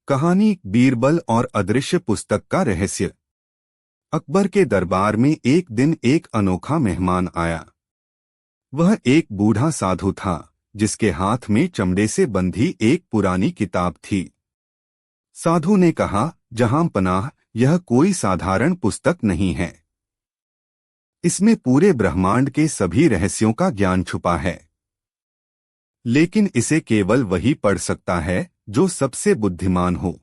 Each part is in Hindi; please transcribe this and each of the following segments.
कहानी बीरबल और अदृश्य पुस्तक का रहस्य। अकबर के दरबार में एक दिन एक अनोखा मेहमान आया। वह एक बूढ़ा साधु था जिसके हाथ में चमड़े से बंधी एक पुरानी किताब थी। साधु ने कहा, जहां पनाह, यह कोई साधारण पुस्तक नहीं है। इसमें पूरे ब्रह्मांड के सभी रहस्यों का ज्ञान छुपा है। लेकिन इसे केवल वही पढ़ सकता है जो सबसे बुद्धिमान हो।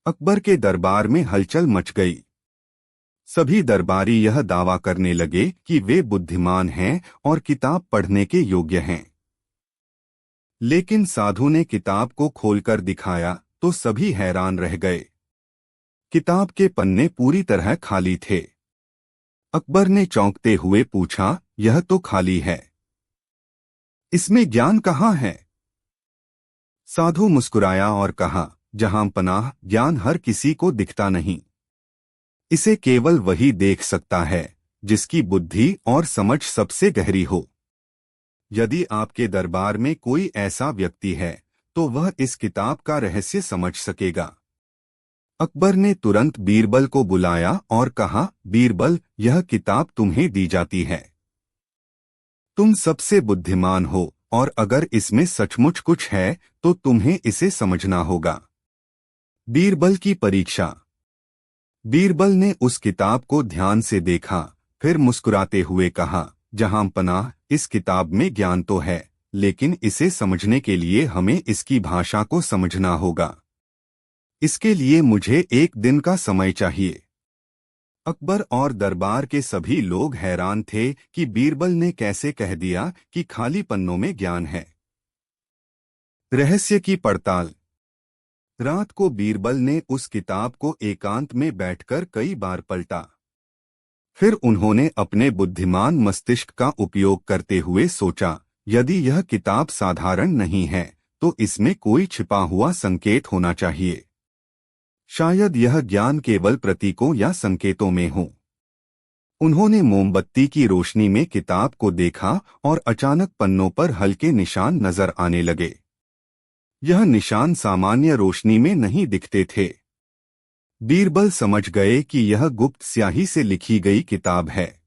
अकबर के दरबार में हलचल मच गई। सभी दरबारी यह दावा करने लगे कि वे बुद्धिमान हैं और किताब पढ़ने के योग्य हैं। लेकिन साधु ने किताब को खोलकर दिखाया तो सभी हैरान रह गए। किताब के पन्ने पूरी तरह खाली थे। अकबर ने चौंकते हुए पूछा, यह तो खाली है, इसमें ज्ञान कहाँ है? साधु मुस्कुराया और कहा, जहां पनाह, ज्ञान हर किसी को दिखता नहीं। इसे केवल वही देख सकता है जिसकी बुद्धि और समझ सबसे गहरी हो। यदि आपके दरबार में कोई ऐसा व्यक्ति है तो वह इस किताब का रहस्य समझ सकेगा। अकबर ने तुरंत बीरबल को बुलाया और कहा, बीरबल, यह किताब तुम्हें दी जाती है। तुम सबसे बुद्धिमान हो और अगर इसमें सचमुच कुछ है तो तुम्हें इसे समझना होगा। बीरबल की परीक्षा। बीरबल ने उस किताब को ध्यान से देखा, फिर मुस्कुराते हुए कहा, जहां पनाह, इस किताब में ज्ञान तो है, लेकिन इसे समझने के लिए हमें इसकी भाषा को समझना होगा। इसके लिए मुझे एक दिन का समय चाहिए। अकबर और दरबार के सभी लोग हैरान थे कि बीरबल ने कैसे कह दिया कि खाली पन्नों में ज्ञान है। रहस्य की पड़ताल। रात को बीरबल ने उस किताब को एकांत में बैठकर कई बार पलटा। फिर उन्होंने अपने बुद्धिमान मस्तिष्क का उपयोग करते हुए सोचा, यदि यह किताब साधारण नहीं है तो इसमें कोई छिपा हुआ संकेत होना चाहिए। शायद यह ज्ञान केवल प्रतीकों या संकेतों में हो। उन्होंने मोमबत्ती की रोशनी में किताब को देखा और अचानक पन्नों पर हल्के निशान नजर आने लगे। यह निशान सामान्य रोशनी में नहीं दिखते थे। बीरबल समझ गए कि यह गुप्त स्याही से लिखी गई किताब है।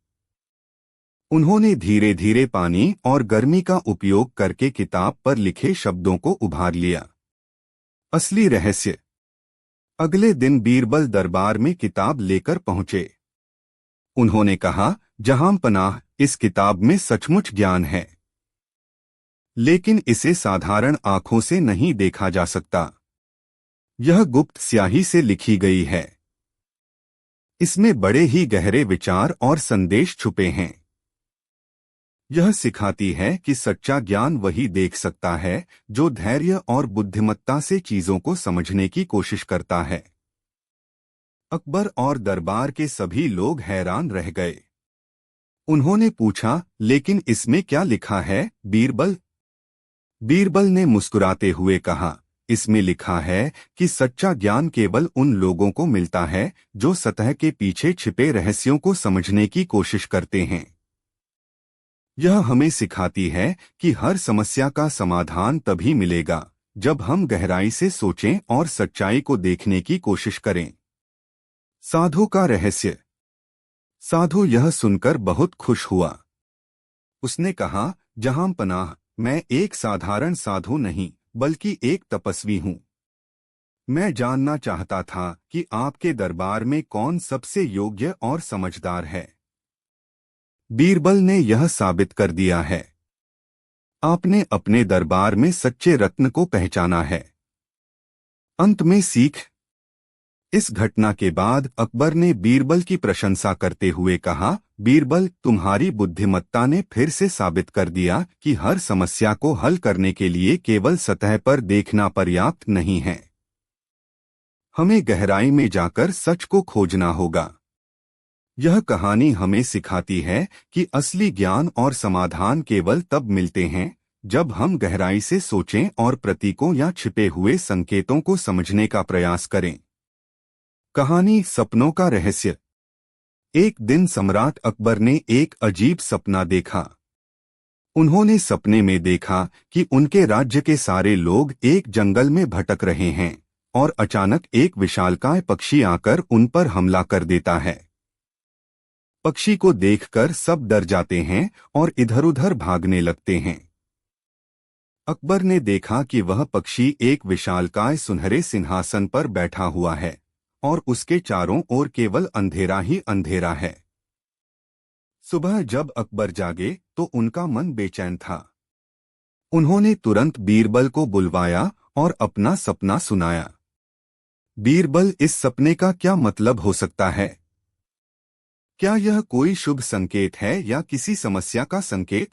उन्होंने धीरे धीरे पानी और गर्मी का उपयोग करके किताब पर लिखे शब्दों को उभार लिया। असली रहस्य। अगले दिन बीरबल दरबार में किताब लेकर पहुंचे। उन्होंने कहा, जहां पनाह, इस किताब में सचमुच ज्ञान है, लेकिन इसे साधारण आंखों से नहीं देखा जा सकता। यह गुप्त स्याही से लिखी गई है। इसमें बड़े ही गहरे विचार और संदेश छुपे हैं। यह सिखाती है कि सच्चा ज्ञान वही देख सकता है जो धैर्य और बुद्धिमत्ता से चीजों को समझने की कोशिश करता है। अकबर और दरबार के सभी लोग हैरान रह गए। उन्होंने पूछा, लेकिन इसमें क्या लिखा है, बीरबल? बीरबल ने मुस्कुराते हुए कहा, इसमें लिखा है कि सच्चा ज्ञान केवल उन लोगों को मिलता है जो सतह के पीछे छिपे रहस्यों को समझने की कोशिश करते हैं। यह हमें सिखाती है कि हर समस्या का समाधान तभी मिलेगा जब हम गहराई से सोचें और सच्चाई को देखने की कोशिश करें। साधु का रहस्य। साधु यह सुनकर बहुत खुश हुआ। उसने कहा, जहां पनाह, मैं एक साधारण साधु नहीं बल्कि एक तपस्वी हूं। मैं जानना चाहता था कि आपके दरबार में कौन सबसे योग्य और समझदार है। बीरबल ने यह साबित कर दिया है। आपने अपने दरबार में सच्चे रत्न को पहचाना है। अंत में सीख। इस घटना के बाद अकबर ने बीरबल की प्रशंसा करते हुए कहा, बीरबल, तुम्हारी बुद्धिमत्ता ने फिर से साबित कर दिया कि हर समस्या को हल करने के लिए केवल सतह पर देखना पर्याप्त नहीं है। हमें गहराई में जाकर सच को खोजना होगा। यह कहानी हमें सिखाती है कि असली ज्ञान और समाधान केवल तब मिलते हैं जब हम गहराई से सोचें और प्रतीकों या छिपे हुए संकेतों को समझने का प्रयास करें। कहानी सपनों का रहस्य। एक दिन सम्राट अकबर ने एक अजीब सपना देखा। उन्होंने सपने में देखा कि उनके राज्य के सारे लोग एक जंगल में भटक रहे हैं और अचानक एक विशालकाय पक्षी आकर उन पर हमला कर देता है। पक्षी को देखकर सब डर जाते हैं और इधर-उधर भागने लगते हैं। अकबर ने देखा कि वह पक्षी एक विशालकाय सुनहरे सिंहासन पर बैठा हुआ है और उसके चारों ओर केवल अंधेरा ही अंधेरा है। सुबह जब अकबर जागे तो उनका मन बेचैन था। उन्होंने तुरंत बीरबल को बुलवाया और अपना सपना सुनाया। बीरबल, इस सपने का क्या मतलब हो सकता है? क्या यह कोई शुभ संकेत है या किसी समस्या का संकेत?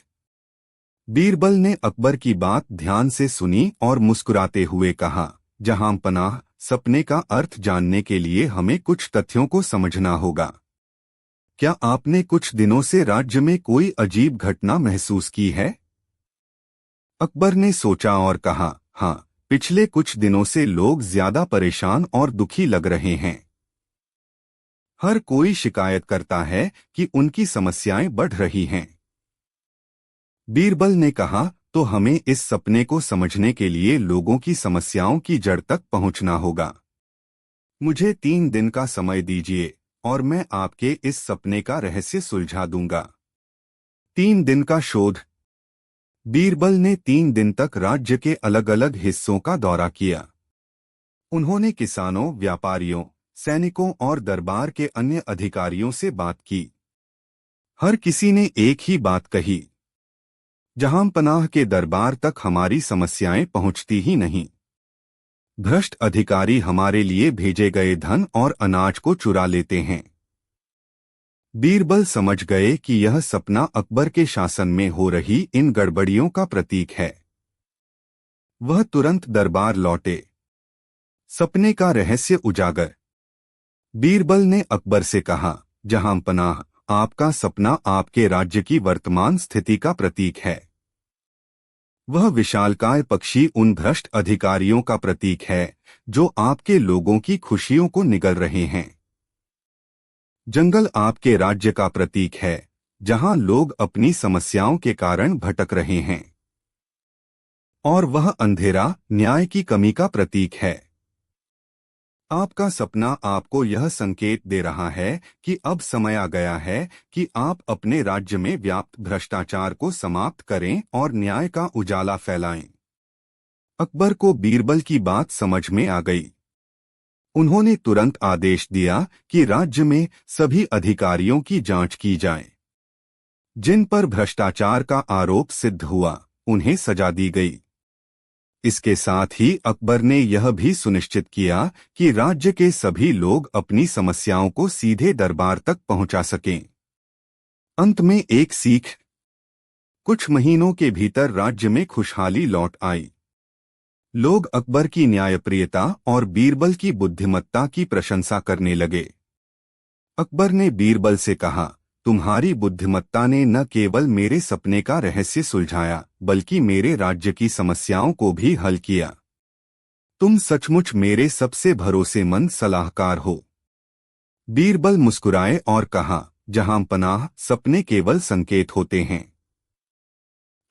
बीरबल ने अकबर की बात ध्यान से सुनी और मुस्कुराते हुए कहा, जहां पनाह, सपने का अर्थ जानने के लिए हमें कुछ तथ्यों को समझना होगा। क्या आपने कुछ दिनों से राज्य में कोई अजीब घटना महसूस की है? अकबर ने सोचा और कहा, हाँ, पिछले कुछ दिनों से लोग ज्यादा परेशान और दुखी लग रहे हैं। हर कोई शिकायत करता है कि उनकी समस्याएं बढ़ रही हैं। बीरबल ने कहा, तो हमें इस सपने को समझने के लिए लोगों की समस्याओं की जड़ तक पहुंचना होगा। मुझे 3 दिन का समय दीजिए और मैं आपके इस सपने का रहस्य सुलझा दूंगा। 3 दिन का शोध। बीरबल ने 3 दिन तक राज्य के अलग अलग हिस्सों का दौरा किया। उन्होंने किसानों, व्यापारियों, सैनिकों और दरबार के अन्य अधिकारियों से बात की। हर किसी ने एक ही बात कही, जहां पनाह के दरबार तक हमारी समस्याएं पहुंचती ही नहीं। भ्रष्ट अधिकारी हमारे लिए भेजे गए धन और अनाज को चुरा लेते हैं। बीरबल समझ गए कि यह सपना अकबर के शासन में हो रही इन गड़बड़ियों का प्रतीक है। वह तुरंत दरबार लौटे। सपने का रहस्य उजागर। बीरबल ने अकबर से कहा, जहां पनाह, आपका सपना आपके राज्य की वर्तमान स्थिति का प्रतीक है। वह विशालकाय पक्षी उन भ्रष्ट अधिकारियों का प्रतीक है जो आपके लोगों की खुशियों को निगल रहे हैं। जंगल आपके राज्य का प्रतीक है, जहां लोग अपनी समस्याओं के कारण भटक रहे हैं। और वह अंधेरा न्याय की कमी का प्रतीक है। आपका सपना आपको यह संकेत दे रहा है कि अब समय आ गया है कि आप अपने राज्य में व्याप्त भ्रष्टाचार को समाप्त करें और न्याय का उजाला फैलाएं। अकबर को बीरबल की बात समझ में आ गई। उन्होंने तुरंत आदेश दिया कि राज्य में सभी अधिकारियों की जांच की जाए। जिन पर भ्रष्टाचार का आरोप सिद्ध हुआ, उन्हें सजा दी गई। इसके साथ ही अकबर ने यह भी सुनिश्चित किया कि राज्य के सभी लोग अपनी समस्याओं को सीधे दरबार तक पहुंचा सकें। अंत में एक सीख। कुछ महीनों के भीतर राज्य में खुशहाली लौट आई। लोग अकबर की न्यायप्रियता और बीरबल की बुद्धिमत्ता की प्रशंसा करने लगे। अकबर ने बीरबल से कहा, तुम्हारी बुद्धिमत्ता ने न केवल मेरे सपने का रहस्य सुलझाया, बल्कि मेरे राज्य की समस्याओं को भी हल किया। तुम सचमुच मेरे सबसे भरोसेमंद सलाहकार हो। बीरबल मुस्कुराए और कहा, जहां पनाह, सपने केवल संकेत होते हैं।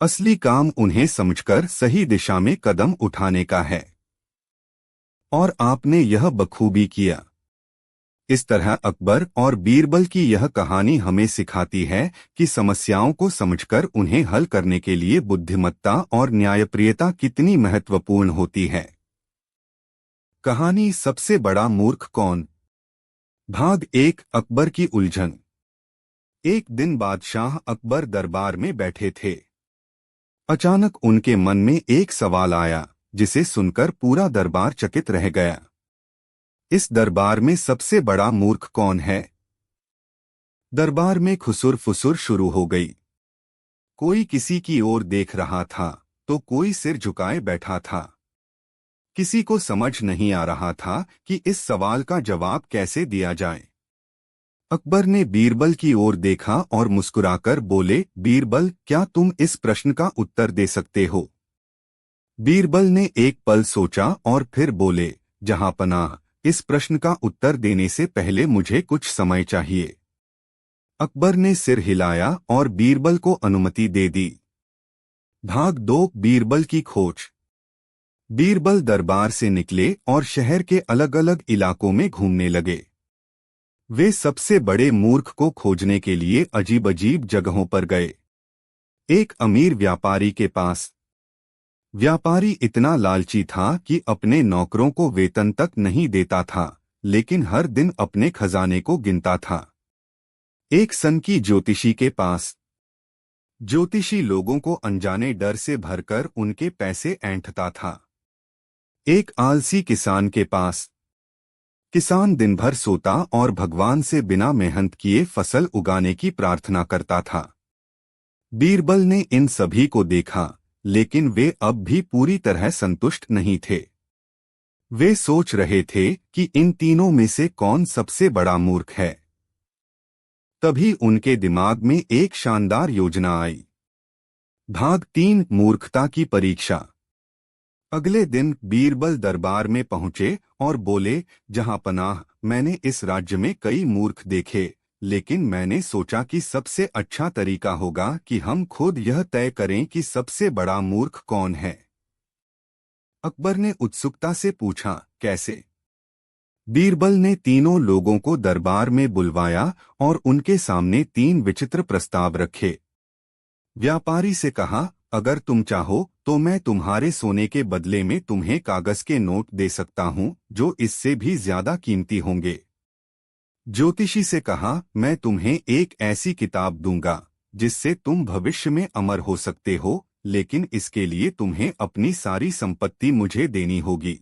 असली काम उन्हें समझकर सही दिशा में कदम उठाने का है। और आपने यह बखूबी किया। इस तरह अकबर और बीरबल की यह कहानी हमें सिखाती है कि समस्याओं को समझकर उन्हें हल करने के लिए बुद्धिमत्ता और न्यायप्रियता कितनी महत्वपूर्ण होती है। कहानी सबसे बड़ा मूर्ख कौन? भाग 1, अकबर की उलझन। एक दिन बादशाह अकबर दरबार में बैठे थे। अचानक उनके मन में एक सवाल आया, जिसे सुनकर पूरा दरबार चकित रह गया। इस दरबार में सबसे बड़ा मूर्ख कौन है? दरबार में खुसुर फुसुर शुरू हो गई। कोई किसी की ओर देख रहा था तो कोई सिर झुकाए बैठा था। किसी को समझ नहीं आ रहा था कि इस सवाल का जवाब कैसे दिया जाए। अकबर ने बीरबल की ओर देखा और मुस्कुराकर बोले, बीरबल, क्या तुम इस प्रश्न का उत्तर दे सकते हो? बीरबल ने एक पल सोचा और फिर बोले, जहां पनाह, इस प्रश्न का उत्तर देने से पहले मुझे कुछ समय चाहिए। अकबर ने सिर हिलाया और बीरबल को अनुमति दे दी। भाग 2, बीरबल की खोज। बीरबल दरबार से निकले और शहर के अलग अलग इलाकों में घूमने लगे। वे सबसे बड़े मूर्ख को खोजने के लिए अजीब अजीब जगहों पर गए। एक अमीर व्यापारी के पास। व्यापारी इतना लालची था कि अपने नौकरों को वेतन तक नहीं देता था, लेकिन हर दिन अपने खजाने को गिनता था। एक सनकी ज्योतिषी के पास। ज्योतिषी लोगों को अनजाने डर से भरकर उनके पैसे ऐंठता था। एक आलसी किसान के पास। किसान दिन भर सोता और भगवान से बिना मेहनत किए फसल उगाने की प्रार्थना करता था। बीरबल ने इन सभी को देखा, लेकिन वे अब भी पूरी तरह संतुष्ट नहीं थे। वे सोच रहे थे कि इन तीनों में से कौन सबसे बड़ा मूर्ख है। तभी उनके दिमाग में एक शानदार योजना आई। भाग 3 मूर्खता की परीक्षा। अगले दिन बीरबल दरबार में पहुंचे और बोले, जहां पनाह, मैंने इस राज्य में कई मूर्ख देखे, लेकिन मैंने सोचा कि सबसे अच्छा तरीका होगा कि हम खुद यह तय करें कि सबसे बड़ा मूर्ख कौन है। अकबर ने उत्सुकता से पूछा, कैसे? बीरबल ने तीनों लोगों को दरबार में बुलवाया और उनके सामने 3 विचित्र प्रस्ताव रखे। व्यापारी से कहा, अगर तुम चाहो तो मैं तुम्हारे सोने के बदले में तुम्हें कागज के नोट दे सकता हूं, जो इससे भी ज्यादा कीमती होंगे। ज्योतिषी से कहा, मैं तुम्हें एक ऐसी किताब दूंगा जिससे तुम भविष्य में अमर हो सकते हो, लेकिन इसके लिए तुम्हें अपनी सारी संपत्ति मुझे देनी होगी।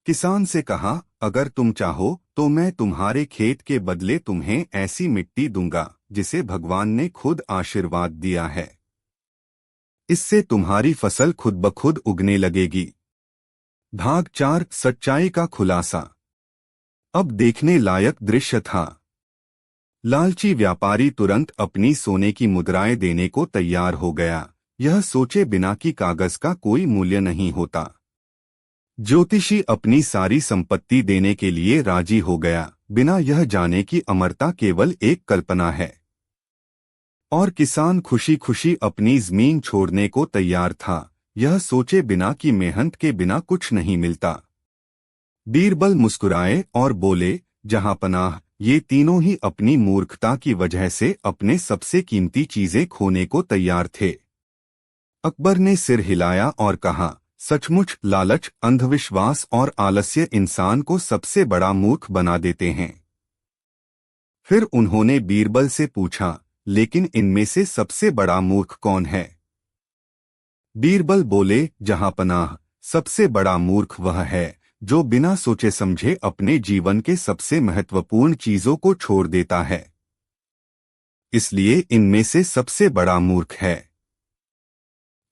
किसान से कहा, अगर तुम चाहो तो मैं तुम्हारे खेत के बदले तुम्हें ऐसी मिट्टी दूंगा जिसे भगवान ने खुद आशीर्वाद दिया है। इससे तुम्हारी फसल खुद ब खुद उगने लगेगी। भाग 4 सच्चाई का खुलासा। अब देखने लायक दृश्य था। लालची व्यापारी तुरंत अपनी सोने की मुद्राएं देने को तैयार हो गया, यह सोचे बिना कि कागज का कोई मूल्य नहीं होता। ज्योतिषी अपनी सारी संपत्ति देने के लिए राजी हो गया, बिना यह जाने कि अमरता केवल एक कल्पना है। और किसान खुशी खुशी अपनी जमीन छोड़ने को तैयार था, यह सोचे बिना कि मेहनत के बिना कुछ नहीं मिलता। बीरबल मुस्कुराए और बोले, जहां पनाह, ये तीनों ही अपनी मूर्खता की वजह से अपने सबसे कीमती चीजें खोने को तैयार थे। अकबर ने सिर हिलाया और कहा, सचमुच लालच, अंधविश्वास और आलस्य इंसान को सबसे बड़ा मूर्ख बना देते हैं। फिर उन्होंने बीरबल से पूछा, लेकिन इनमें से सबसे बड़ा मूर्ख कौन है? बीरबल बोले, जहां पनाह, सबसे बड़ा मूर्ख वह है जो बिना सोचे समझे अपने जीवन के सबसे महत्वपूर्ण चीजों को छोड़ देता है। इसलिए इनमें से सबसे बड़ा मूर्ख है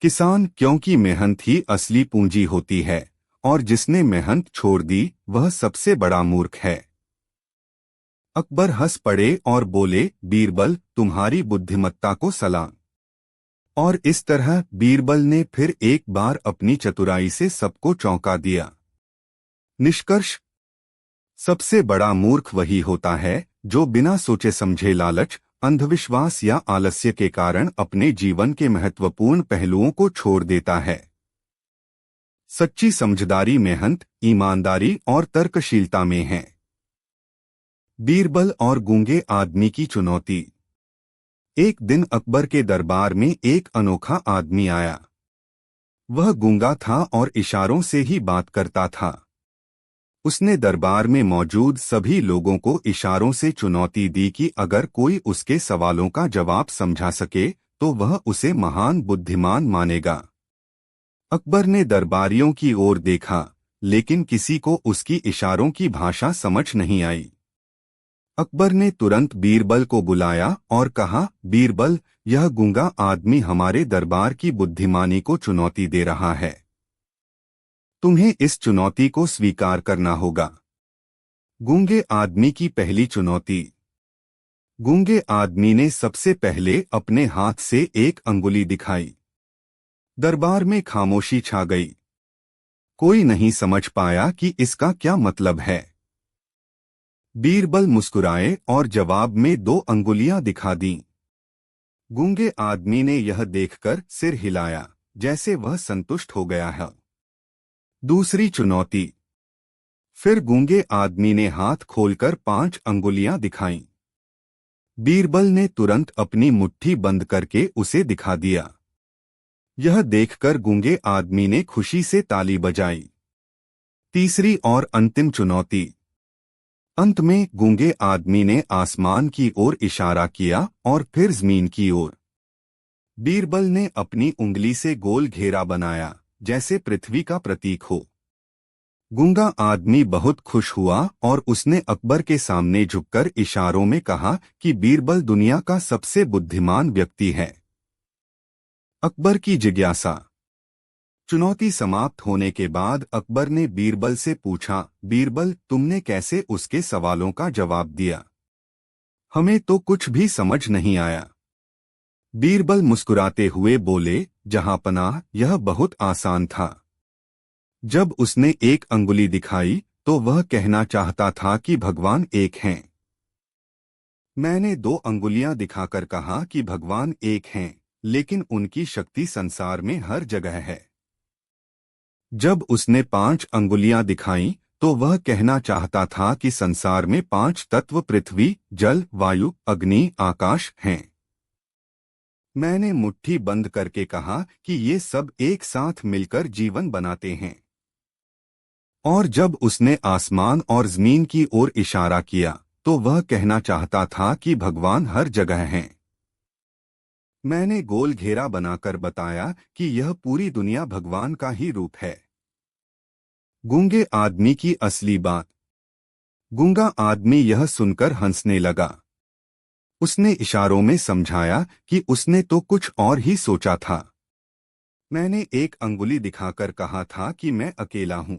किसान, क्योंकि मेहनत ही असली पूंजी होती है, और जिसने मेहनत छोड़ दी वह सबसे बड़ा मूर्ख है। अकबर हंस पड़े और बोले, बीरबल, तुम्हारी बुद्धिमत्ता को सलाम। और इस तरह बीरबल ने फिर एक बार अपनी चतुराई से सबको चौंका दिया। निष्कर्ष, सबसे बड़ा मूर्ख वही होता है जो बिना सोचे समझे लालच, अंधविश्वास या आलस्य के कारण अपने जीवन के महत्वपूर्ण पहलुओं को छोड़ देता है। सच्ची समझदारी मेहनत, ईमानदारी और तर्कशीलता में है। बीरबल और गूंगे आदमी की चुनौती। एक दिन अकबर के दरबार में एक अनोखा आदमी आया। वह गूंगा था और इशारों से ही बात करता था। उसने दरबार में मौजूद सभी लोगों को इशारों से चुनौती दी कि अगर कोई उसके सवालों का जवाब समझा सके तो वह उसे महान बुद्धिमान मानेगा। अकबर ने दरबारियों की ओर देखा, लेकिन किसी को उसकी इशारों की भाषा समझ नहीं आई। अकबर ने तुरंत बीरबल को बुलाया और कहा, बीरबल, यह गूंगा आदमी हमारे दरबार की बुद्धिमानी को चुनौती दे रहा है। तुम्हें इस चुनौती को स्वीकार करना होगा। गूंगे आदमी की पहली चुनौती। गूंगे आदमी ने सबसे पहले अपने हाथ से एक अंगुली दिखाई। दरबार में खामोशी छा गई। कोई नहीं समझ पाया कि इसका क्या मतलब है। बीरबल मुस्कुराए और जवाब में 2 अंगुलियां दिखा दीं। गूंगे आदमी ने यह देखकर सिर हिलाया, जैसे वह संतुष्ट हो गया है। दूसरी चुनौती। फिर गूंगे आदमी ने हाथ खोलकर 5 अंगुलियां दिखाईं। बीरबल ने तुरंत अपनी मुट्ठी बंद करके उसे दिखा दिया। यह देखकर गूंगे आदमी ने खुशी से ताली बजाई। तीसरी और अंतिम चुनौती। अंत में गूंगे आदमी ने आसमान की ओर इशारा किया और फिर जमीन की ओर। बीरबल ने अपनी उंगली से गोल घेरा बनाया, जैसे पृथ्वी का प्रतीक हो। गूंगा आदमी बहुत खुश हुआ और उसने अकबर के सामने झुककर इशारों में कहा कि बीरबल दुनिया का सबसे बुद्धिमान व्यक्ति है। अकबर की जिज्ञासा। चुनौती समाप्त होने के बाद अकबर ने बीरबल से पूछा, बीरबल, तुमने कैसे उसके सवालों का जवाब दिया? हमें तो कुछ भी समझ नहीं आया। बीरबल मुस्कुराते हुए बोले, जहांपनाह, यह बहुत आसान था। जब उसने एक अंगुली दिखाई तो वह कहना चाहता था कि भगवान एक हैं। मैंने 2 अंगुलियां दिखाकर कहा कि भगवान एक हैं, लेकिन उनकी शक्ति संसार में हर जगह है। जब उसने 5 अंगुलियां दिखाईं तो वह कहना चाहता था कि संसार में 5 तत्व पृथ्वी, जल, वायु, अग्नि, आकाश हैं। मैंने मुट्ठी बंद करके कहा कि ये सब एक साथ मिलकर जीवन बनाते हैं। और जब उसने आसमान और जमीन की ओर इशारा किया तो वह कहना चाहता था कि भगवान हर जगह हैं। मैंने गोल घेरा बनाकर बताया कि यह पूरी दुनिया भगवान का ही रूप है। गूंगे आदमी की असली बात। गूंगा आदमी यह सुनकर हंसने लगा। उसने इशारों में समझाया कि उसने तो कुछ और ही सोचा था। मैंने एक अंगुली दिखाकर कहा था कि मैं अकेला हूं।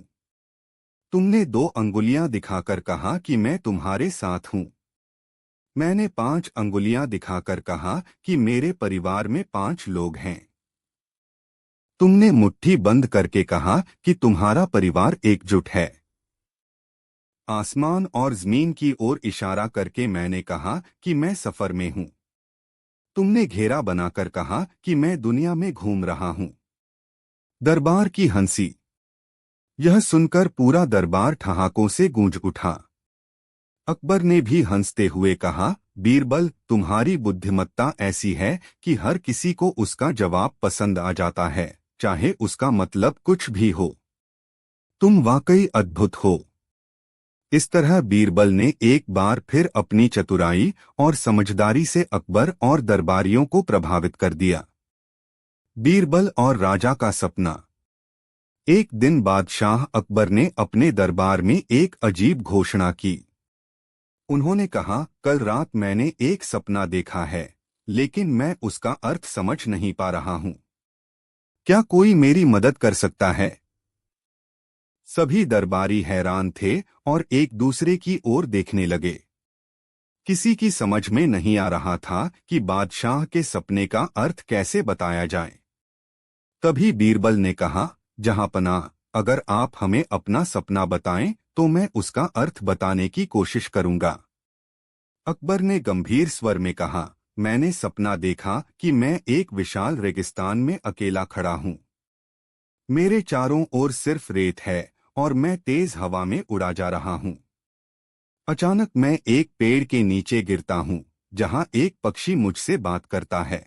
तुमने 2 अंगुलियां दिखाकर कहा कि मैं तुम्हारे साथ हूं। मैंने 5 अंगुलियां दिखाकर कहा कि मेरे परिवार में 5 लोग हैं। तुमने मुट्ठी बंद करके कहा कि तुम्हारा परिवार एकजुट है। आसमान और जमीन की ओर इशारा करके मैंने कहा कि मैं सफर में हूं। तुमने घेरा बनाकर कहा कि मैं दुनिया में घूम रहा हूं। दरबार की हंसी। यह सुनकर पूरा दरबार ठहाकों से गूंज उठा। अकबर ने भी हंसते हुए कहा, बीरबल, तुम्हारी बुद्धिमत्ता ऐसी है कि हर किसी को उसका जवाब पसंद आ जाता है, चाहे उसका मतलब कुछ भी हो। तुम वाकई अद्भुत हो। इस तरह बीरबल ने एक बार फिर अपनी चतुराई और समझदारी से अकबर और दरबारियों को प्रभावित कर दिया। बीरबल और राजा का सपना। एक दिन बादशाह अकबर ने अपने दरबार में एक अजीब घोषणा की। उन्होंने कहा, कल रात मैंने एक सपना देखा है, लेकिन मैं उसका अर्थ समझ नहीं पा रहा हूं। क्या कोई मेरी मदद कर सकता है? सभी दरबारी हैरान थे और एक दूसरे की ओर देखने लगे। किसी की समझ में नहीं आ रहा था कि बादशाह के सपने का अर्थ कैसे बताया जाए। तभी बीरबल ने कहा, जहांपनाह, अगर आप हमें अपना सपना बताएं तो मैं उसका अर्थ बताने की कोशिश करूंगा। अकबर ने गंभीर स्वर में कहा, मैंने सपना देखा कि मैं एक विशाल रेगिस्तान में अकेला खड़ा हूं। मेरे चारों ओर सिर्फ रेत है और मैं तेज हवा में उड़ा जा रहा हूं। अचानक मैं एक पेड़ के नीचे गिरता हूं, जहां एक पक्षी मुझसे बात करता है।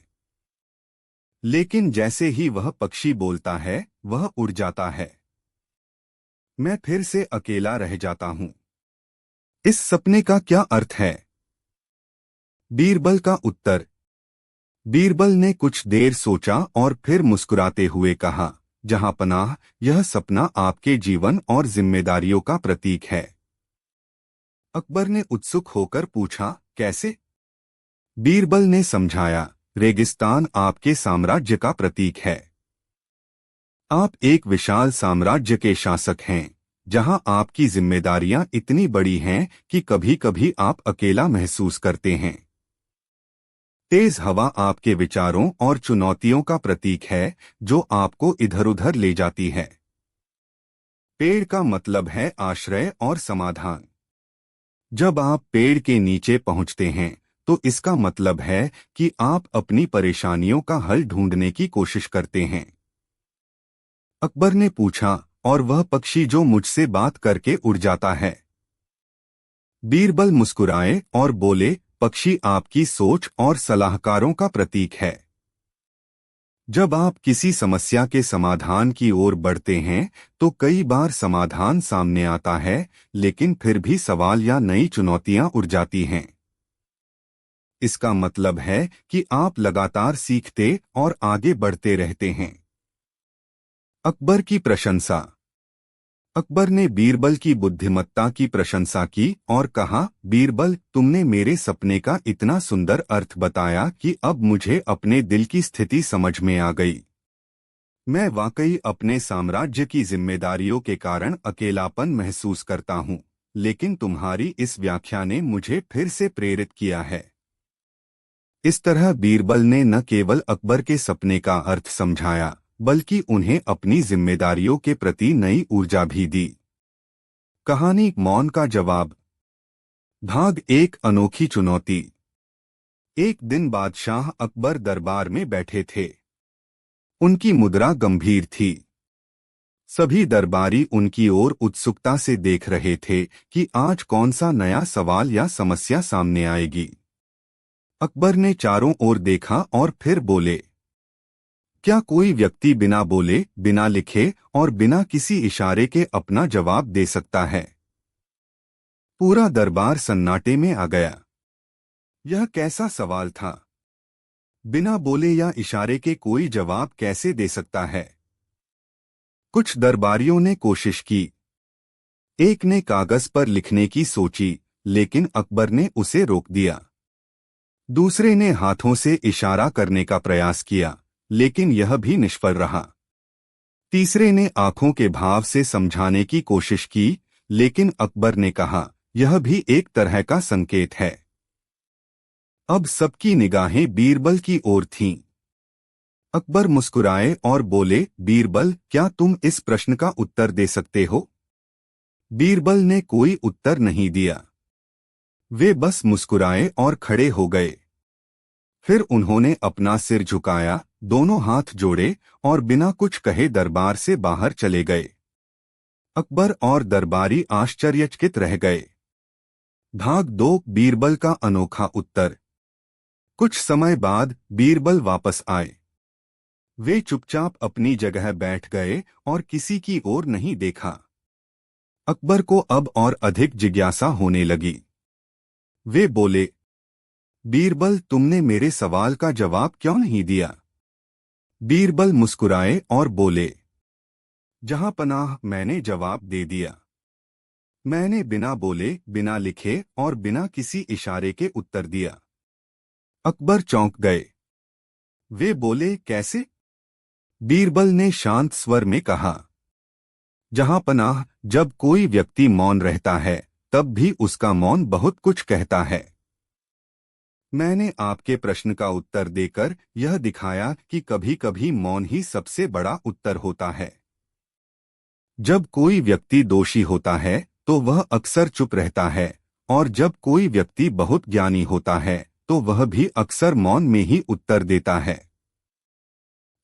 लेकिन जैसे ही वह पक्षी बोलता है, वह उड़ जाता है। मैं फिर से अकेला रह जाता हूं। इस सपने का क्या अर्थ है? बीरबल का उत्तर। बीरबल ने कुछ देर सोचा और फिर मुस्कुराते हुए कहा, जहांपनाह, यह सपना आपके जीवन और जिम्मेदारियों का प्रतीक है। अकबर ने उत्सुक होकर पूछा, कैसे? बीरबल ने समझाया, रेगिस्तान आपके साम्राज्य का प्रतीक है। आप एक विशाल साम्राज्य के शासक हैं, जहां आपकी जिम्मेदारियां इतनी बड़ी हैं कि कभी-कभी आप अकेला महसूस करते हैं। तेज हवा आपके विचारों और चुनौतियों का प्रतीक है, जो आपको इधर-उधर ले जाती है। पेड़ का मतलब है आश्रय और समाधान। जब आप पेड़ के नीचे पहुंचते हैं तो इसका मतलब है कि आप अपनी परेशानियों का हल ढूंढने की कोशिश करते हैं। अकबर ने पूछा, और वह पक्षी जो मुझसे बात करके उड़ जाता है। बीरबल मुस्कुराए और बोले, पक्षी आपकी सोच और सलाहकारों का प्रतीक है। जब आप किसी समस्या के समाधान की ओर बढ़ते हैं तो कई बार समाधान सामने आता है, लेकिन फिर भी सवाल या नई चुनौतियां उड़ जाती हैं। इसका मतलब है कि आप लगातार सीखते और आगे बढ़ते रहते हैं। अकबर की प्रशंसा। अकबर ने बीरबल की बुद्धिमत्ता की प्रशंसा की और कहा, बीरबल, तुमने मेरे सपने का इतना सुंदर अर्थ बताया कि अब मुझे अपने दिल की स्थिति समझ में आ गई। मैं वाकई अपने साम्राज्य की जिम्मेदारियों के कारण अकेलापन महसूस करता हूँ, लेकिन तुम्हारी इस व्याख्या ने मुझे फिर से प्रेरित किया है। इस तरह बीरबल ने न केवल अकबर के सपने का अर्थ समझाया, बल्कि उन्हें अपनी जिम्मेदारियों के प्रति नई ऊर्जा भी दी। कहानी मौन का जवाब। भाग 1, अनोखी चुनौती। एक दिन बादशाह अकबर दरबार में बैठे थे। उनकी मुद्रा गंभीर थी। सभी दरबारी उनकी ओर उत्सुकता से देख रहे थे कि आज कौन सा नया सवाल या समस्या सामने आएगी। अकबर ने चारों ओर देखा और फिर बोले, क्या कोई व्यक्ति बिना बोले, बिना लिखे और बिना किसी इशारे के अपना जवाब दे सकता है? पूरा दरबार सन्नाटे में आ गया। यह कैसा सवाल था? बिना बोले या इशारे के कोई जवाब कैसे दे सकता है? कुछ दरबारियों ने कोशिश की। एक ने कागज पर लिखने की सोची, लेकिन अकबर ने उसे रोक दिया। दूसरे ने हाथों से इशारा करने का प्रयास किया, लेकिन यह भी निष्फल रहा। तीसरे ने आंखों के भाव से समझाने की कोशिश की, लेकिन अकबर ने कहा, यह भी एक तरह का संकेत है। अब सबकी निगाहें बीरबल की ओर थीं। अकबर मुस्कुराए और बोले, बीरबल, क्या तुम इस प्रश्न का उत्तर दे सकते हो? बीरबल ने कोई उत्तर नहीं दिया। वे बस मुस्कुराए और खड़े हो गए। फिर उन्होंने अपना सिर झुकाया, दोनों हाथ जोड़े और बिना कुछ कहे दरबार से बाहर चले गए। अकबर और दरबारी आश्चर्यचकित रह गए। भाग 2, बीरबल का अनोखा उत्तर। कुछ समय बाद बीरबल वापस आए। वे चुपचाप अपनी जगह बैठ गए और किसी की ओर नहीं देखा। अकबर को अब और अधिक जिज्ञासा होने लगी। वे बोले, बीरबल, तुमने मेरे सवाल का जवाब क्यों नहीं दिया? बीरबल मुस्कुराए और बोले, जहां पनाह, मैंने जवाब दे दिया। मैंने बिना बोले, बिना लिखे और बिना किसी इशारे के उत्तर दिया। अकबर चौंक गए। वे बोले, कैसे? बीरबल ने शांत स्वर में कहा, जहां पनाह, जब कोई व्यक्ति मौन रहता है तब भी उसका मौन बहुत कुछ कहता है। मैंने आपके प्रश्न का उत्तर देकर यह दिखाया कि कभी-कभी मौन ही सबसे बड़ा उत्तर होता है। जब कोई व्यक्ति दोषी होता है तो वह अक्सर चुप रहता है, और जब कोई व्यक्ति बहुत ज्ञानी होता है तो वह भी अक्सर मौन में ही उत्तर देता है।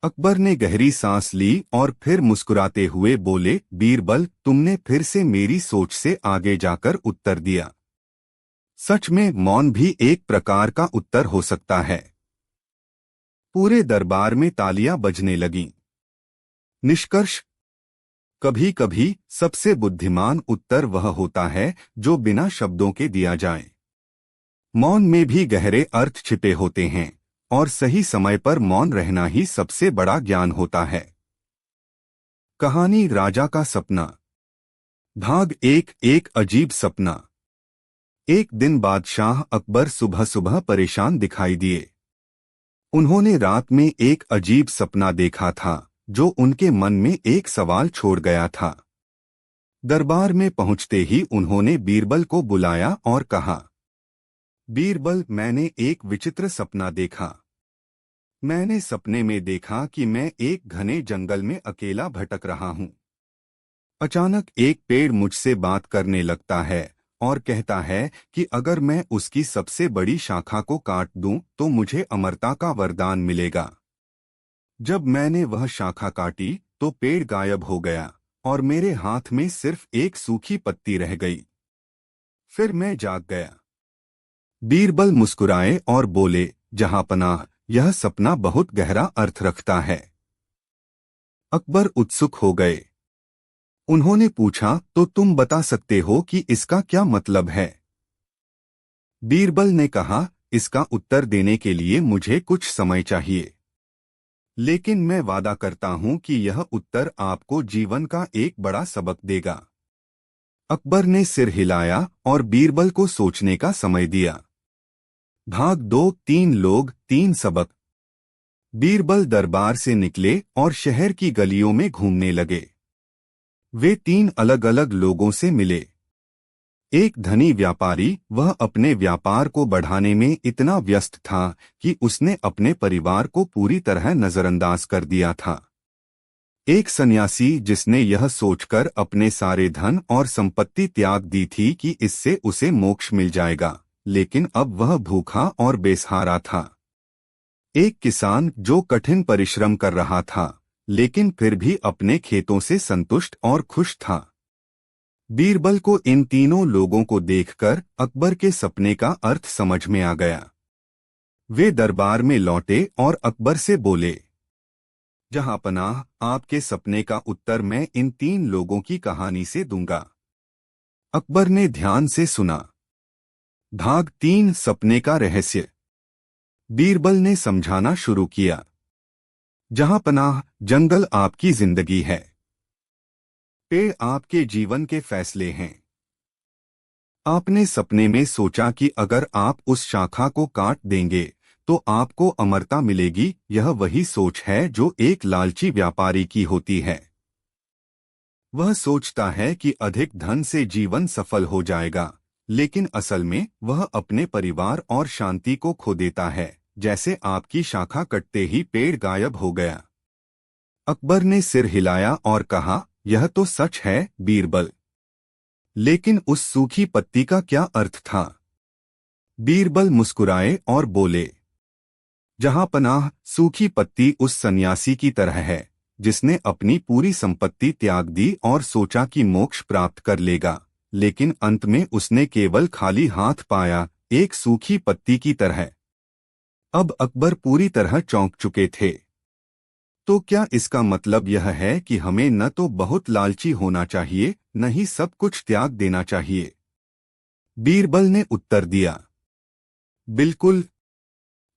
अकबर ने गहरी सांस ली और फिर मुस्कुराते हुए बोले, बीरबल, तुमने फिर से मेरी सोच से आगे जाकर उत्तर दिया। सच में मौन भी एक प्रकार का उत्तर हो सकता है। पूरे दरबार में तालियां बजने लगीं। निष्कर्ष, कभी-कभी सबसे बुद्धिमान उत्तर वह होता है जो बिना शब्दों के दिया जाए। मौन में भी गहरे अर्थ छिपे होते हैं, और सही समय पर मौन रहना ही सबसे बड़ा ज्ञान होता है। कहानी राजा का सपना। भाग 1, एक अजीब सपना। एक दिन बादशाह अकबर सुबह सुबह परेशान दिखाई दिए। उन्होंने रात में एक अजीब सपना देखा था जो उनके मन में एक सवाल छोड़ गया था। दरबार में पहुंचते ही उन्होंने बीरबल को बुलाया और कहा, बीरबल, मैंने एक विचित्र सपना देखा। मैंने सपने में देखा कि मैं एक घने जंगल में अकेला भटक रहा हूँ। अचानक एक पेड़ मुझसे बात करने लगता है और कहता है कि अगर मैं उसकी सबसे बड़ी शाखा को काट दूं तो मुझे अमरता का वरदान मिलेगा। जब मैंने वह शाखा काटी तो पेड़ गायब हो गया और मेरे हाथ में सिर्फ एक सूखी पत्ती रह गई। फिर मैं जाग गया। बीरबल मुस्कुराए और बोले, जहांपनाह, यह सपना बहुत गहरा अर्थ रखता है। अकबर उत्सुक हो गए। उन्होंने पूछा, तो तुम बता सकते हो कि इसका क्या मतलब है? बीरबल ने कहा, इसका उत्तर देने के लिए मुझे कुछ समय चाहिए, लेकिन मैं वादा करता हूं कि यह उत्तर आपको जीवन का एक बड़ा सबक देगा। अकबर ने सिर हिलाया और बीरबल को सोचने का समय दिया। भाग 2, 3 लोग, 3 सबक। बीरबल दरबार से निकले और शहर की गलियों में घूमने लगे। वे 3 अलग अलग लोगों से मिले। एक धनी व्यापारी, वह अपने व्यापार को बढ़ाने में इतना व्यस्त था कि उसने अपने परिवार को पूरी तरह नजरअंदाज कर दिया था। एक सन्यासी, जिसने यह सोचकर अपने सारे धन और संपत्ति त्याग दी थी कि इससे उसे मोक्ष मिल जाएगा, लेकिन अब वह भूखा और बेसहारा था। एक किसान, जो कठिन परिश्रम कर रहा था, लेकिन फिर भी अपने खेतों से संतुष्ट और खुश था। बीरबल को इन तीनों लोगों को देखकर अकबर के सपने का अर्थ समझ में आ गया। वे दरबार में लौटे और अकबर से बोले, जहांपनाह, आपके सपने का उत्तर मैं इन 3 लोगों की कहानी से दूंगा। अकबर ने ध्यान से सुना। भाग 3, सपने का रहस्य। बीरबल ने समझाना शुरू किया। जहांपनाह, जंगल आपकी जिंदगी है। पेड़ आपके जीवन के फैसले हैं। आपने सपने में सोचा कि अगर आप उस शाखा को काट देंगे तो आपको अमरता मिलेगी। यह वही सोच है जो एक लालची व्यापारी की होती है। वह सोचता है कि अधिक धन से जीवन सफल हो जाएगा, लेकिन असल में वह अपने परिवार और शांति को खो देता है, जैसे आपकी शाखा कटते ही पेड़ गायब हो गया। अकबर ने सिर हिलाया और कहा, यह तो सच है बीरबल, लेकिन उस सूखी पत्ती का क्या अर्थ था? बीरबल मुस्कुराए और बोले, जहांपनाह, सूखी पत्ती उस सन्यासी की तरह है जिसने अपनी पूरी संपत्ति त्याग दी और सोचा कि मोक्ष प्राप्त कर लेगा, लेकिन अंत में उसने केवल खाली हाथ पाया, एक सूखी पत्ती की तरह। अब अकबर पूरी तरह चौंक चुके थे। तो क्या इसका मतलब यह है कि हमें न तो बहुत लालची होना चाहिए, न ही सब कुछ त्याग देना चाहिए? बीरबल ने उत्तर दिया, बिल्कुल।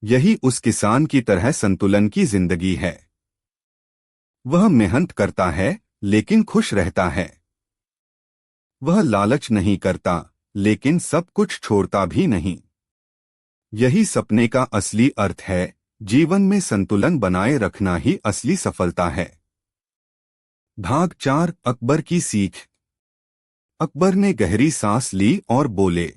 यही उस किसान की तरह संतुलन की जिंदगी है। वह मेहनत करता है लेकिन खुश रहता है। वह लालच नहीं करता, लेकिन सब कुछ छोड़ता भी नहीं। यही सपने का असली अर्थ है। जीवन में संतुलन बनाए रखना ही असली सफलता है। भाग 4, अकबर की सीख। अकबर ने गहरी सांस ली और बोले,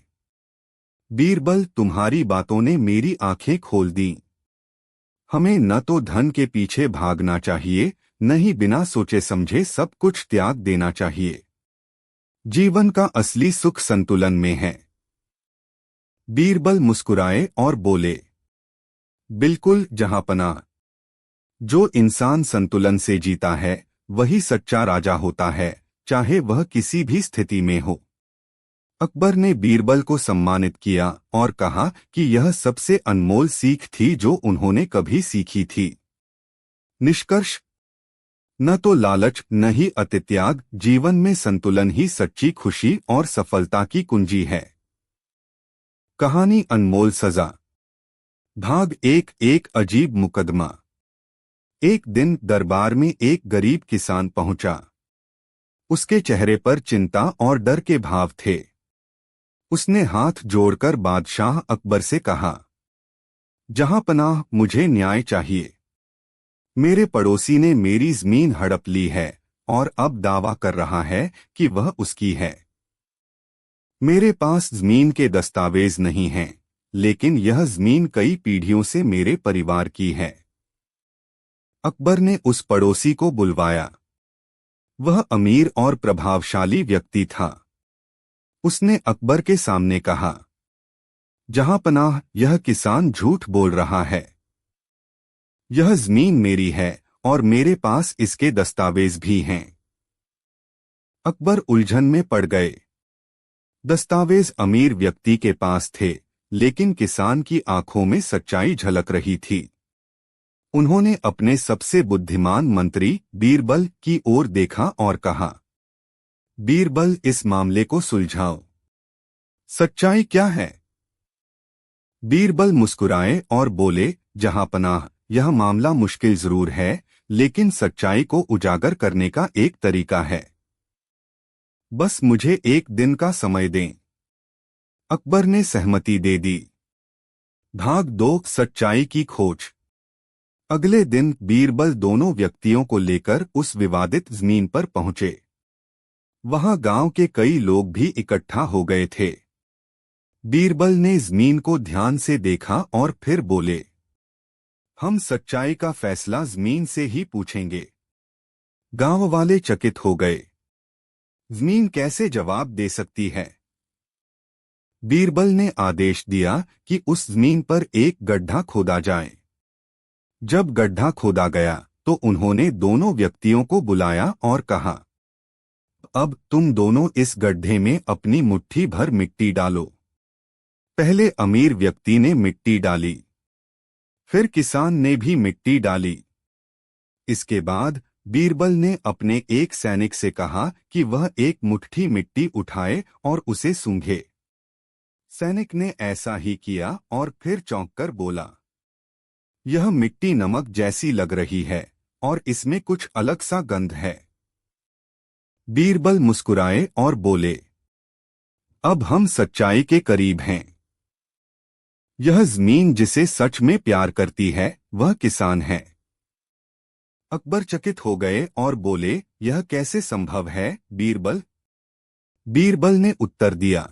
बीरबल, तुम्हारी बातों ने मेरी आंखें खोल दी। हमें न तो धन के पीछे भागना चाहिए, न ही बिना सोचे समझे सब कुछ त्याग देना चाहिए। जीवन का असली सुख संतुलन में है। बीरबल मुस्कुराए और बोले, बिल्कुल जहांपनाह। जो इंसान संतुलन से जीता है वही सच्चा राजा होता है, चाहे वह किसी भी स्थिति में हो। अकबर ने बीरबल को सम्मानित किया और कहा कि यह सबसे अनमोल सीख थी जो उन्होंने कभी सीखी थी। निष्कर्ष, न तो लालच न ही अतित्याग, जीवन में संतुलन ही सच्ची खुशी और सफलता की कुंजी है। कहानी अनमोल सजा। भाग 1, एक अजीब मुकदमा। एक दिन दरबार में एक गरीब किसान पहुंचा। उसके चेहरे पर चिंता और डर के भाव थे। उसने हाथ जोड़कर बादशाह अकबर से कहा, जहांपनाह, मुझे न्याय चाहिए। मेरे पड़ोसी ने मेरी जमीन हड़प ली है और अब दावा कर रहा है कि वह उसकी है। मेरे पास जमीन के दस्तावेज नहीं हैं, लेकिन यह जमीन कई पीढ़ियों से मेरे परिवार की है। अकबर ने उस पड़ोसी को बुलवाया। वह अमीर और प्रभावशाली व्यक्ति था। उसने अकबर के सामने कहा, जहांपनाह, यह किसान झूठ बोल रहा है। यह जमीन मेरी है और मेरे पास इसके दस्तावेज भी हैं। अकबर उलझन में पड़ गए। दस्तावेज अमीर व्यक्ति के पास थे, लेकिन किसान की आंखों में सच्चाई झलक रही थी। उन्होंने अपने सबसे बुद्धिमान मंत्री बीरबल की ओर देखा और कहा, बीरबल, इस मामले को सुलझाओ। सच्चाई क्या है? बीरबल मुस्कुराए और बोले, जहांपनाह, यह मामला मुश्किल जरूर है, लेकिन सच्चाई को उजागर करने का एक तरीका है। बस मुझे एक दिन का समय दें। अकबर ने सहमति दे दी। भाग 2, सच्चाई की खोज। अगले दिन बीरबल दोनों व्यक्तियों को लेकर उस विवादित जमीन पर पहुंचे। वहां गांव के कई लोग भी इकट्ठा हो गए थे। बीरबल ने जमीन को ध्यान से देखा और फिर बोले, हम सच्चाई का फैसला जमीन से ही पूछेंगे। गांव वाले चकित हो गए। जमीन कैसे जवाब दे सकती है? बीरबल ने आदेश दिया कि उस जमीन पर एक गड्ढा खोदा जाए। जब गड्ढा खोदा गया तो उन्होंने दोनों व्यक्तियों को बुलाया और कहा, अब तुम दोनों इस गड्ढे में अपनी मुट्ठी भर मिट्टी डालो। पहले अमीर व्यक्ति ने मिट्टी डाली, फिर किसान ने भी मिट्टी डाली। इसके बाद बीरबल ने अपने एक सैनिक से कहा कि वह एक मुट्ठी मिट्टी उठाए और उसे सूंघे। सैनिक ने ऐसा ही किया और फिर चौंककर बोला, यह मिट्टी नमक जैसी लग रही है और इसमें कुछ अलग सा गंध है। बीरबल मुस्कुराए और बोले, अब हम सच्चाई के करीब हैं। यह जमीन जिसे सच में प्यार करती है वह किसान है। अकबर चकित हो गए और बोले, यह कैसे संभव है बीरबल? बीरबल ने उत्तर दिया,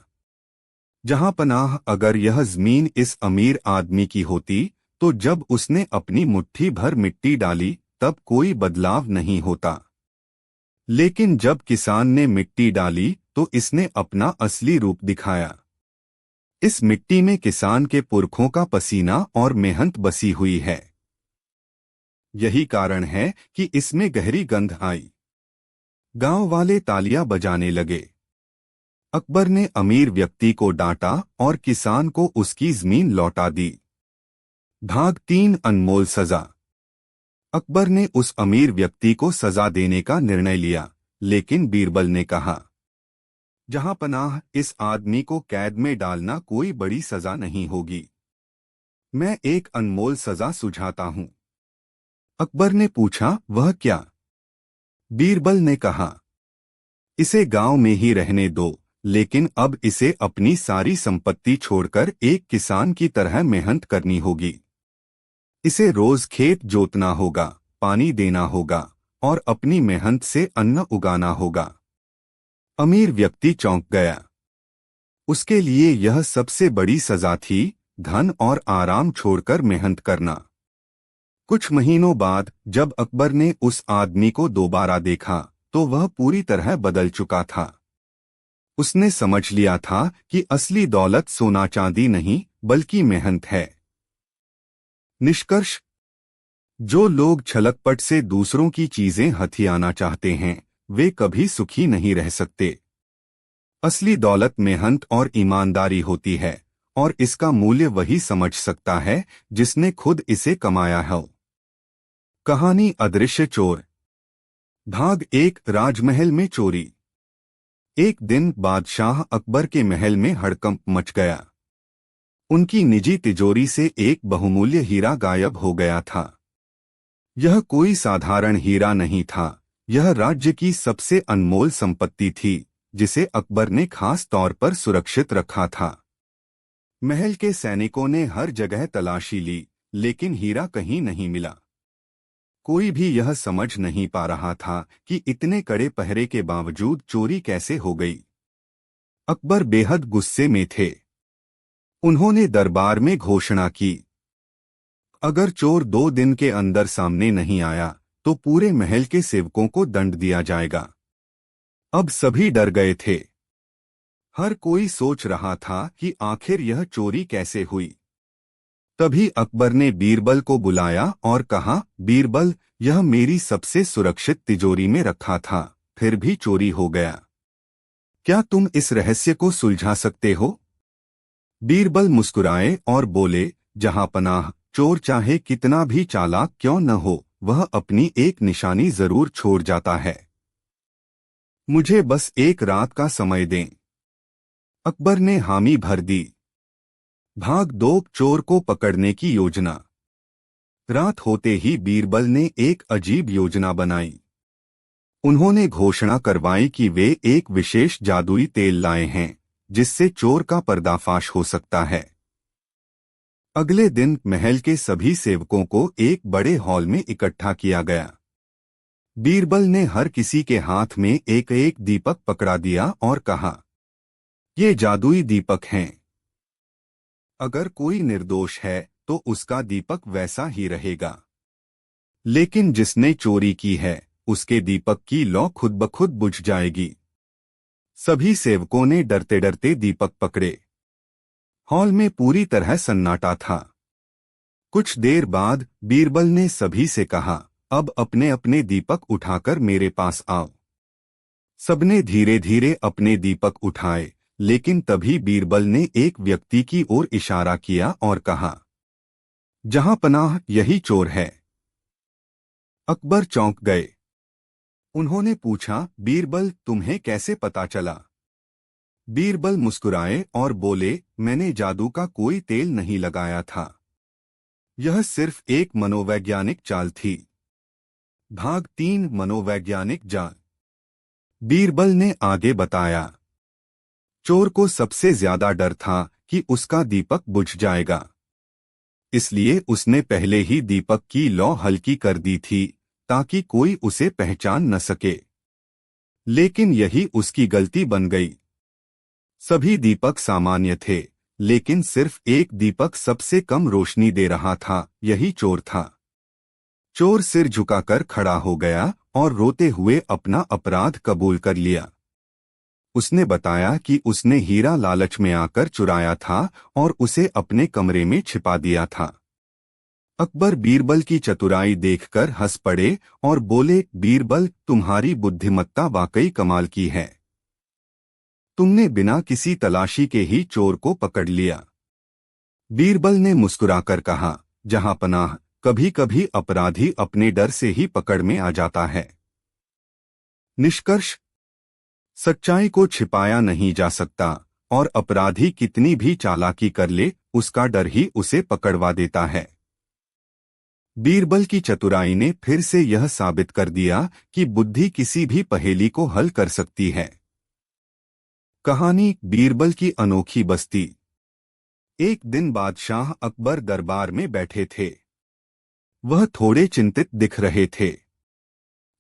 जहांपनाह, अगर यह जमीन इस अमीर आदमी की होती तो जब उसने अपनी मुट्ठी भर मिट्टी डाली तब कोई बदलाव नहीं होता। लेकिन जब किसान ने मिट्टी डाली तो इसने अपना असली रूप दिखाया। इस मिट्टी में किसान के पुरखों का पसीना और मेहनत बसी हुई है। यही कारण है कि इसमें गहरी गंध आई। गांव वाले तालियां बजाने लगे। अकबर ने अमीर व्यक्ति को डांटा और किसान को उसकी जमीन लौटा दी। भाग 3, अनमोल सजा। अकबर ने उस अमीर व्यक्ति को सजा देने का निर्णय लिया, लेकिन बीरबल ने कहा, जहांपनाह, इस आदमी को कैद में डालना कोई बड़ी सजा नहीं होगी। मैं एक अनमोल सजा सुझाता हूं। अकबर ने पूछा, वह क्या? बीरबल ने कहा, इसे गांव में ही रहने दो, लेकिन अब इसे अपनी सारी संपत्ति छोड़कर एक किसान की तरह मेहनत करनी होगी। इसे रोज खेत जोतना होगा, पानी देना होगा और अपनी मेहनत से अन्न उगाना होगा। अमीर व्यक्ति चौंक गया। उसके लिए यह सबसे बड़ी सजा थी, धन और आराम छोड़कर मेहनत करना। कुछ महीनों बाद जब अकबर ने उस आदमी को दोबारा देखा तो वह पूरी तरह बदल चुका था। उसने समझ लिया था कि असली दौलत सोना चांदी नहीं बल्कि मेहनत है। निष्कर्ष, जो लोग छलकपट से दूसरों की चीजें हथियाना चाहते हैं वे कभी सुखी नहीं रह सकते। असली दौलत मेहनत और ईमानदारी होती है और इसका मूल्य वही समझ सकता है जिसने खुद इसे कमाया है। कहानी अदृश्य चोर। भाग 1, राजमहल में चोरी। एक दिन बादशाह अकबर के महल में हड़कंप मच गया। उनकी निजी तिजोरी से एक बहुमूल्य हीरा गायब हो गया था। यह कोई साधारण हीरा नहीं था, यह राज्य की सबसे अनमोल संपत्ति थी जिसे अकबर ने खास तौर पर सुरक्षित रखा था। महल के सैनिकों ने हर जगह तलाशी ली, लेकिन हीरा कहीं नहीं मिला। कोई भी यह समझ नहीं पा रहा था कि इतने कड़े पहरे के बावजूद चोरी कैसे हो गई। अकबर बेहद गुस्से में थे। उन्होंने दरबार में घोषणा की, अगर चोर 2 दिन के अंदर सामने नहीं आया तो पूरे महल के सेवकों को दंड दिया जाएगा। अब सभी डर गए थे। हर कोई सोच रहा था कि आखिर यह चोरी कैसे हुई। तभी अकबर ने बीरबल को बुलाया और कहा, बीरबल, यह मेरी सबसे सुरक्षित तिजोरी में रखा था, फिर भी चोरी हो गया। क्या तुम इस रहस्य को सुलझा सकते हो? बीरबल मुस्कुराए और बोले, जहां पनाह, चोर चाहे कितना भी चालाक क्यों न हो, वह अपनी एक निशानी जरूर छोड़ जाता है। मुझे बस एक रात का समय दें। अकबर ने हामी भर दी। भाग दो, चोर को पकड़ने की योजना। रात होते ही बीरबल ने एक अजीब योजना बनाई। उन्होंने घोषणा करवाई कि वे एक विशेष जादुई तेल लाए हैं जिससे चोर का पर्दाफाश हो सकता है। अगले दिन महल के सभी सेवकों को एक बड़े हॉल में इकट्ठा किया गया। बीरबल ने हर किसी के हाथ में एक एक दीपक पकड़ा दिया और कहा, ये जादुई दीपक हैं। अगर कोई निर्दोष है तो उसका दीपक वैसा ही रहेगा, लेकिन जिसने चोरी की है उसके दीपक की लौ खुद ब खुद बुझ जाएगी। सभी सेवकों ने डरते डरते दीपक पकड़े। हॉल में पूरी तरह सन्नाटा था। कुछ देर बाद बीरबल ने सभी से कहा, अब अपने अपने दीपक उठाकर मेरे पास आओ। सबने धीरे धीरे अपने दीपक उठाए, लेकिन तभी बीरबल ने एक व्यक्ति की ओर इशारा किया और कहा, जहां पनाह, यही चोर है। अकबर चौंक गए। उन्होंने पूछा, बीरबल, तुम्हें कैसे पता चला? बीरबल मुस्कुराए और बोले, मैंने जादू का कोई तेल नहीं लगाया था। यह सिर्फ एक मनोवैज्ञानिक चाल थी। भाग 3, मनोवैज्ञानिक जाल। बीरबल ने आगे बताया, चोर को सबसे ज्यादा डर था कि उसका दीपक बुझ जाएगा, इसलिए उसने पहले ही दीपक की लौ हल्की कर दी थी ताकि कोई उसे पहचान न सके। लेकिन यही उसकी गलती बन गई। सभी दीपक सामान्य थे, लेकिन सिर्फ एक दीपक सबसे कम रोशनी दे रहा था, यही चोर था। चोर सिर झुकाकर खड़ा हो गया और रोते हुए अपना अपराध कबूल कर लिया। उसने बताया कि उसने हीरा लालच में आकर चुराया था और उसे अपने कमरे में छिपा दिया था। अकबर बीरबल की चतुराई देखकर हंस पड़े और बोले, बीरबल, तुम्हारी बुद्धिमत्ता वाकई कमाल की है। तुमने बिना किसी तलाशी के ही चोर को पकड़ लिया। बीरबल ने मुस्कुराकर कहा, जहां पनाह, कभी कभी अपराधी अपने डर से ही पकड़ में आ जाता है। निष्कर्ष, सच्चाई को छिपाया नहीं जा सकता और अपराधी कितनी भी चालाकी कर ले, उसका डर ही उसे पकड़वा देता है। बीरबल की चतुराई ने फिर से यह साबित कर दिया कि बुद्धि किसी भी पहेली को हल कर सकती है। कहानी, बीरबल की अनोखी बस्ती। एक दिन बादशाह अकबर दरबार में बैठे थे। वह थोड़े चिंतित दिख रहे थे।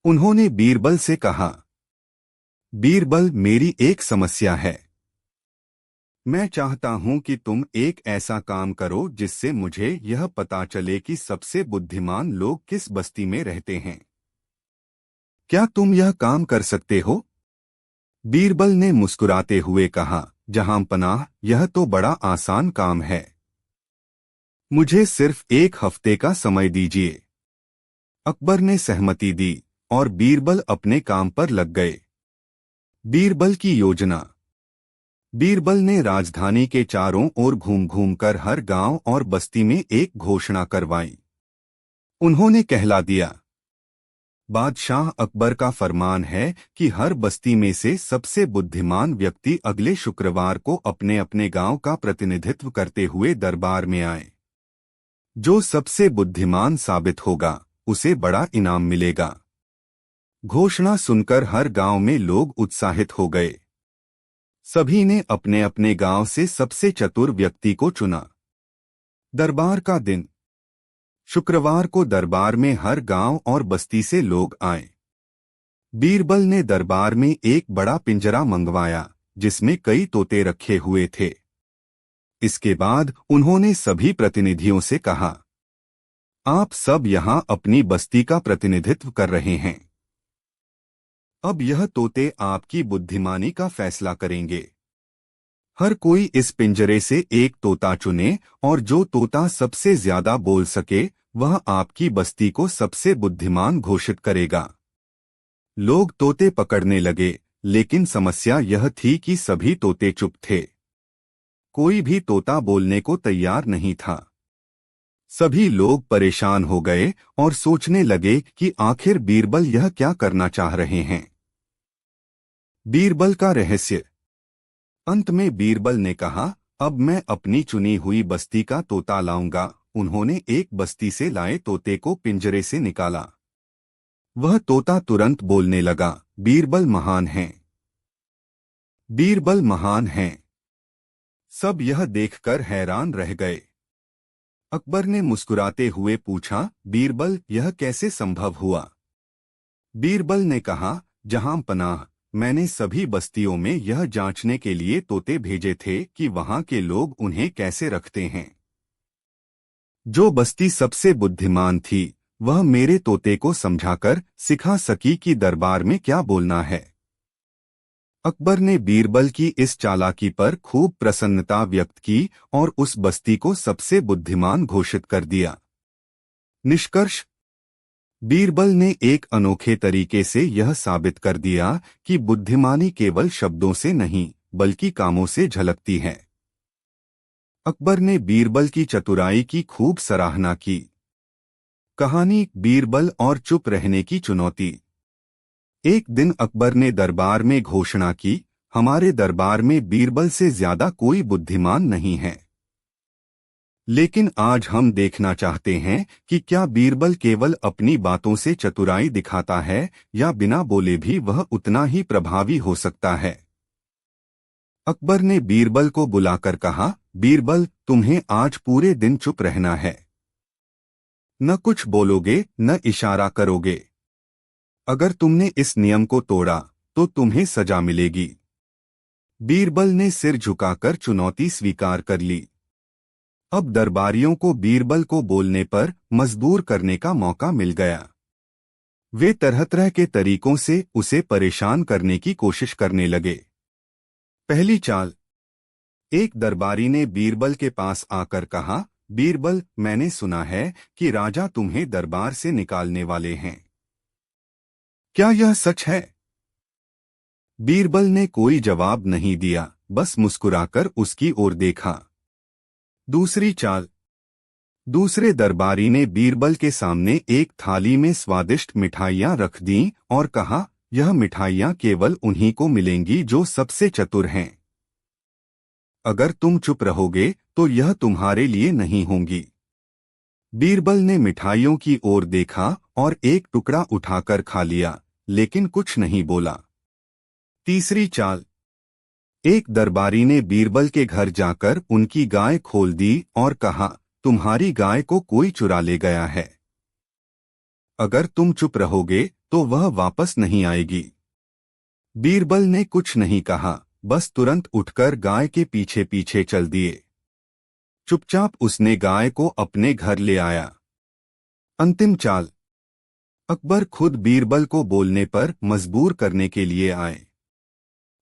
उन्होंने बीरबल से कहा, बीरबल, मेरी एक समस्या है। मैं चाहता हूं कि तुम एक ऐसा काम करो जिससे मुझे यह पता चले कि सबसे बुद्धिमान लोग किस बस्ती में रहते हैं। क्या तुम यह काम कर सकते हो? बीरबल ने मुस्कुराते हुए कहा, जहां पनाह, यह तो बड़ा आसान काम है। मुझे सिर्फ एक हफ्ते का समय दीजिए। अकबर ने सहमति दी और बीरबल अपने काम पर लग गए। बीरबल की योजना। बीरबल ने राजधानी के चारों ओर घूम घूमकर हर गांव और बस्ती में एक घोषणा करवाई। उन्होंने कहला दिया, बादशाह अकबर का फरमान है कि हर बस्ती में से सबसे बुद्धिमान व्यक्ति अगले शुक्रवार को अपने अपने गांव का प्रतिनिधित्व करते हुए दरबार में आए। जो सबसे बुद्धिमान साबित होगा उसे बड़ा इनाम मिलेगा। घोषणा सुनकर हर गांव में लोग उत्साहित हो गए। सभी ने अपने अपने गांव से सबसे चतुर व्यक्ति को चुना। दरबार का दिन। शुक्रवार को दरबार में हर गांव और बस्ती से लोग आए। बीरबल ने दरबार में एक बड़ा पिंजरा मंगवाया जिसमें कई तोते रखे हुए थे। इसके बाद उन्होंने सभी प्रतिनिधियों से कहा, आप सब यहां अपनी बस्ती का प्रतिनिधित्व कर रहे हैं। अब यह तोते आपकी बुद्धिमानी का फैसला करेंगे। हर कोई इस पिंजरे से एक तोता चुने और जो तोता सबसे ज्यादा बोल सके वह आपकी बस्ती को सबसे बुद्धिमान घोषित करेगा। लोग तोते पकड़ने लगे, लेकिन समस्या यह थी कि सभी तोते चुप थे। कोई भी तोता बोलने को तैयार नहीं था। सभी लोग परेशान हो गए और सोचने लगे कि आखिर बीरबल यह क्या करना चाह रहे हैं। बीरबल का रहस्य। अंत में बीरबल ने कहा, अब मैं अपनी चुनी हुई बस्ती का तोता लाऊंगा। उन्होंने एक बस्ती से लाए तोते को पिंजरे से निकाला। वह तोता तुरंत बोलने लगा, बीरबल महान हैं। बीरबल महान हैं। सब यह देखकर हैरान रह गए। अकबर ने मुस्कुराते हुए पूछा, बीरबल यह कैसे संभव हुआ? बीरबल ने कहा, जहां पनाह, मैंने सभी बस्तियों में यह जांचने के लिए तोते भेजे थे कि वहां के लोग उन्हें कैसे रखते हैं। जो बस्ती सबसे बुद्धिमान थी, वह मेरे तोते को समझाकर सिखा सकी कि दरबार में क्या बोलना है। अकबर ने बीरबल की इस चालाकी पर खूब प्रसन्नता व्यक्त की और उस बस्ती को सबसे बुद्धिमान घोषित कर दिया। निष्कर्ष। बीरबल ने एक अनोखे तरीके से यह साबित कर दिया कि बुद्धिमानी केवल शब्दों से नहीं, बल्कि कामों से झलकती है। अकबर ने बीरबल की चतुराई की खूब सराहना की। कहानी, बीरबल और चुप रहने की चुनौती। एक दिन अकबर ने दरबार में घोषणा की, हमारे दरबार में बीरबल से ज्यादा कोई बुद्धिमान नहीं है। लेकिन आज हम देखना चाहते हैं कि क्या बीरबल केवल अपनी बातों से चतुराई दिखाता है या बिना बोले भी वह उतना ही प्रभावी हो सकता है। अकबर ने बीरबल को बुलाकर कहा, बीरबल, तुम्हें आज पूरे दिन चुप रहना है। न कुछ बोलोगे न इशारा करोगे। अगर तुमने इस नियम को तोड़ा तो तुम्हें सजा मिलेगी। बीरबल ने सिर झुकाकर चुनौती स्वीकार कर ली। अब दरबारियों को बीरबल को बोलने पर मजबूर करने का मौका मिल गया। वे तरह तरह के तरीकों से उसे परेशान करने की कोशिश करने लगे। पहली चाल। एक दरबारी ने बीरबल के पास आकर कहा, बीरबल, मैंने सुना है कि राजा तुम्हें दरबार से निकालने वाले हैं। क्या यह सच है? बीरबल ने कोई जवाब नहीं दिया, बस मुस्कुराकर उसकी ओर देखा। दूसरी चाल। दूसरे दरबारी ने बीरबल के सामने एक थाली में स्वादिष्ट मिठाइयां रख दीं और कहा, यह मिठाइयां केवल उन्हीं को मिलेंगी जो सबसे चतुर हैं। अगर तुम चुप रहोगे तो यह तुम्हारे लिए नहीं होंगी। बीरबल ने मिठाइयों की ओर देखा और एक टुकड़ा उठाकर खा लिया, लेकिन कुछ नहीं बोला। तीसरी चाल। एक दरबारी ने बीरबल के घर जाकर उनकी गाय खोल दी और कहा, तुम्हारी गाय को कोई चुरा ले गया है। अगर तुम चुप रहोगे तो वह वापस नहीं आएगी। बीरबल ने कुछ नहीं कहा, बस तुरंत उठकर गाय के पीछे पीछे चल दिए। चुपचाप उसने गाय को अपने घर ले आया। अंतिम चाल। अकबर खुद बीरबल को बोलने पर मजबूर करने के लिए आए।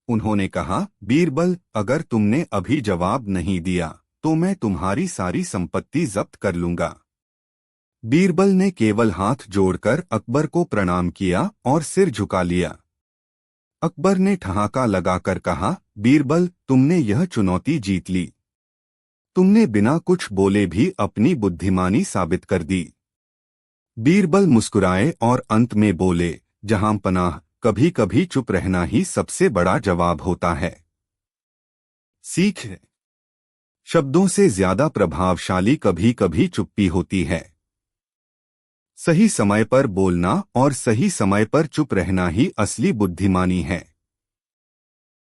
उन्होंने कहा, बीरबल, अगर तुमने अभी जवाब नहीं दिया तो मैं तुम्हारी सारी संपत्ति जब्त कर लूंगा। बीरबल ने केवल हाथ जोड़कर अकबर को प्रणाम किया और सिर झुका लिया। अकबर ने ठहाका लगाकर कहा, बीरबल, तुमने यह चुनौती जीत ली। तुमने बिना कुछ बोले भी अपनी बुद्धिमानी साबित कर दी। बीरबल मुस्कुराए और अंत में बोले, जहां पनाह, कभी कभी चुप रहना ही सबसे बड़ा जवाब होता है। सीख। शब्दों से ज्यादा प्रभावशाली कभी कभी चुप्पी होती है। सही समय पर बोलना और सही समय पर चुप रहना ही असली बुद्धिमानी है।